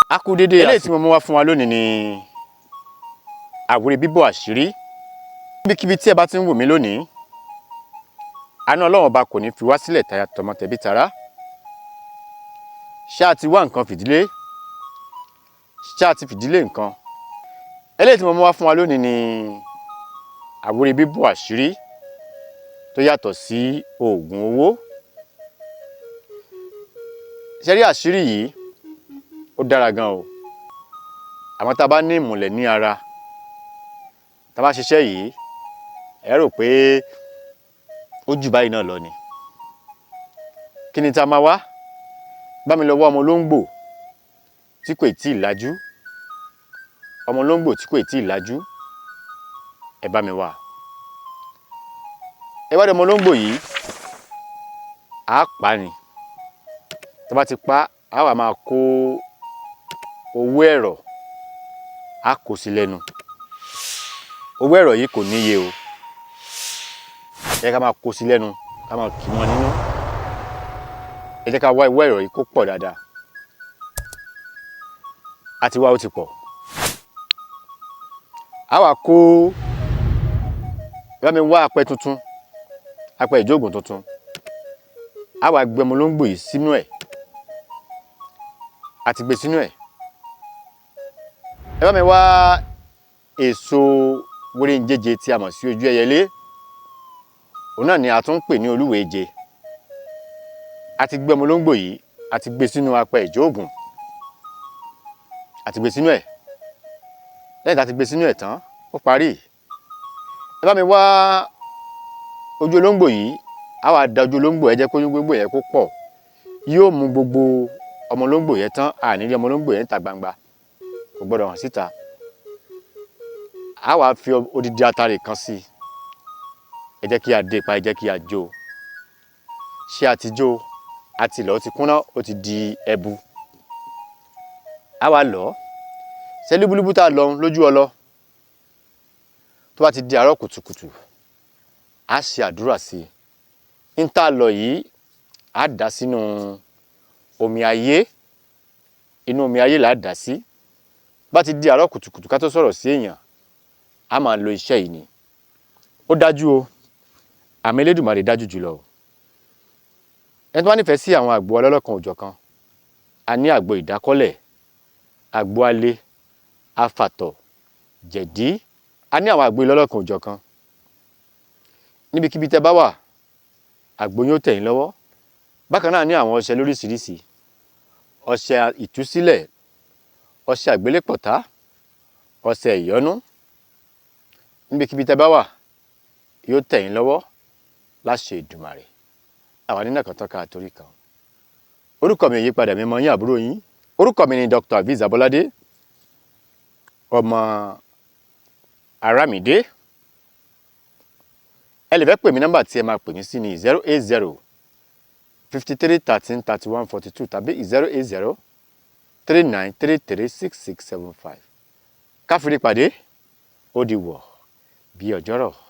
A kú dédé eléyìí tí mo mú wá fún wa lónìí ni àwúre bíbò àṣírí. Níbikíbi tí ẹ bá ti ń wò mí lónìí, àánú Ọlọ́run Ọba kò ní fi wá sílẹ̀ tọmọ tẹbí tará. Ṣé a ti wá nǹkan fìdílé? Ṣé a ti fìdílé nǹkan? Eléyìí tí mo mú wá fún wa lónìí ni àwúre bíbò àṣírí tó yàtọ̀ sí oògùn owó. Ṣé rí àṣírí yìí? Ó dára gan o. Àmọ́ tá a bá ní ìmùlẹ̀ ní ara, tá a bá ṣiṣẹ́ yìí, ẹ rò pé ó jù báyìí náà lọ ni. Kí ni tá a máa wá? Bá mi lọ wá ọmọ olóńgbò tí kò tíì lajú. Ọmọ olóńgbò tí kò tíì lajú, ẹ bá mi wá. Ẹ wá dé ọmọ olóńgbò yìí, á pa ni. Tá bá ti pa, á wá máa kó owó ẹ̀rọ, á kó sí lẹ́nu. Owó ẹ̀rọ yìí kò níye o. Ẹ jẹ́ ká máa kó sí lẹ́nu, ká máa kì mọ́ nínú. Ẹ jẹ́ ká wá owó ẹ̀rọ yìí kó pọ̀ dáadáa. A ti wá, ó ti pọ̀. Á wá kó, bá mi wá apẹ tuntun, apẹ ìjóògùn tuntun. Á wá gbé ọmọ olóńgbò yìí sínú ẹ̀. A ti gbé sínú ẹ̀. Ẹ bá mi wá èso wéréǹjéje tí a mọ̀ sí ojú ẹyẹlé. Òun náà ni a tún ń pè ní olúwèéje. A ti gbé ọmọ olóńgbò yìí, a ti gbé sínú apẹ ìjóògùn. A ti gbé sínú ẹ̀. Lẹ́yìn tí a ti gbé sínú ẹ̀ tán, ó parí. Ẹ bá mi wá ojú olóńgbò yìí, á wá da ojú olóńgbò, ẹ jẹ́ kó ojú olóńgbò yẹn kó pọ̀. Yóò mú gbogbo ọmọ olóńgbò yẹn tán, a ní rí ọmọ olóńgbò yẹn níta gbangba. Kò gbọdọ̀ hàn síta. Á wá fi odidi atare kan sí. Ẹ jẹ́ kí a dé pa, ẹ jẹ́ kí a jó. Ṣé a ti jó? A ti lọ̀, ó ti kúnná, ó ti di ẹbu. Á wá lọ̀. Ṣé lúbúlúbú tá a lọ lójú ọlọ? Tó bá ti di àárọ̀ kùtùkùtù, á ṣe àdúrà sí i. Ń tá a lọ yìí, á dà sínú omi ayé. Inú omi ayé là á dà sí. Bá ti di àárọ̀ kùtùkùtù ká tó sọ̀rọ̀ sí èèyàn, á máa lo iṣẹ́ yìí ni. Ó dájú o. Àmì Elédùmarè dájú jùlọ o. Ẹni tó bá nífẹ̀ẹ́ sí àwọn àgbo ọlọ́lọ́kan òjọ̀kan, a ní àgbo ìdákọ́lẹ̀, àgbo alẹ́, afàtọ̀, jẹ̀dí. A ní àwọn àgbo ọlọ́lọ́kan òjọ̀kan. Níbikíbi tẹ́ bá wà, àgbo yóò tẹ̀ yín lọ́wọ́. Bákan náà ní àwọn ọṣẹ lóríṣiríṣi. Ọṣẹ ìtúsílẹ̀, ọṣẹ àgbélépọ̀tá, ọṣẹ ìyọ́nú. Níbikíbi tẹ́ bá wà, yóò tẹ̀ yín lọ́wọ́ láṣẹ Èdùmàrè. Àwa ní Nàkàntọ́ká àtorí kan. Orúkọ mi ò yí padà, mi mọ yín àbúrò yín. Orúkọ mi ni Dr. Hafiz Abolade, ọmọ Aramide. Ẹ lè fẹ́ pè mí, nọ́mbà tí ẹ máa pè mí sí ni 080 53 13 31 42 tàbí 080 39 33 66 75. Ká fi rí pàdé, ó di wọ̀ bí ọjọ́rọ̀.